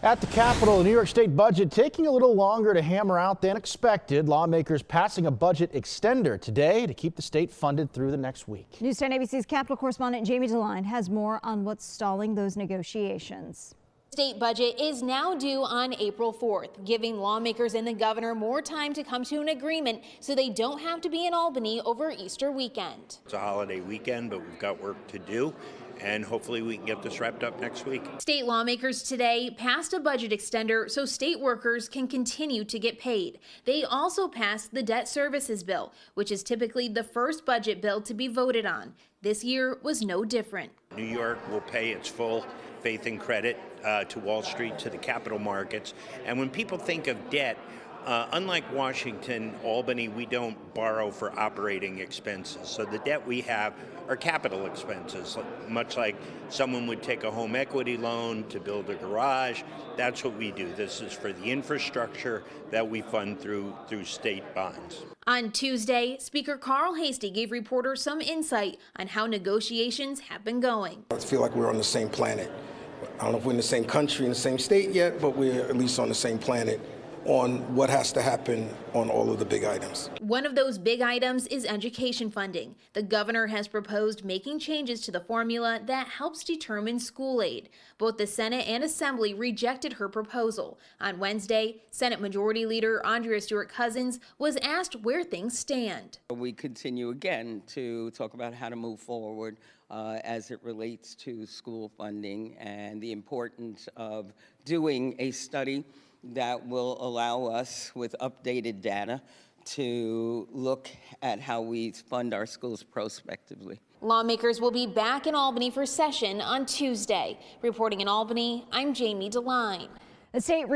At the Capitol, the New York State budget taking a little longer to hammer out than expected. Lawmakers passing a budget extender today to keep the state funded through the next week. News 10 ABC's Capitol correspondent Jamie DeLine has more on what's stalling those negotiations. State budget is now due on April 4th, giving lawmakers and the governor more time to come to an agreement so they don't have to be in Albany over Easter weekend. It's a holiday weekend, but we've got work to do, and hopefully we can get this wrapped up next week. State lawmakers today passed a budget extender so state workers can continue to get paid. They also passed the debt services bill, which is typically the first budget bill to be voted on. This year was no different. New York will pay its full faith and credit to Wall Street, to the capital markets. And when people think of debt, unlike Washington, Albany, we don't borrow for operating expenses. So the debt we have are capital expenses, much like someone would take a home equity loan to build a garage. That's what we do. This is for the infrastructure that we fund through state bonds. On Tuesday, Speaker Carl Hastie gave reporters some insight on how negotiations have been going. I feel like we're on the same planet. I don't know if we're in the same country, in the same state yet, but we're at least on the same planet on what has to happen on all of the big items. One of those big items is education funding. The governor has proposed making changes to the formula that helps determine school aid. Both the Senate and Assembly rejected her proposal. On Wednesday, Senate Majority Leader Andrea Stewart-Cousins was asked where things stand. We continue again to talk about how to move forward as it relates to school funding and the importance of doing a study that will allow us, with updated data, to look at how we fund our schools prospectively. Lawmakers will be back in Albany for session on Tuesday. Reporting in Albany, I'm Jamie DeLine. The state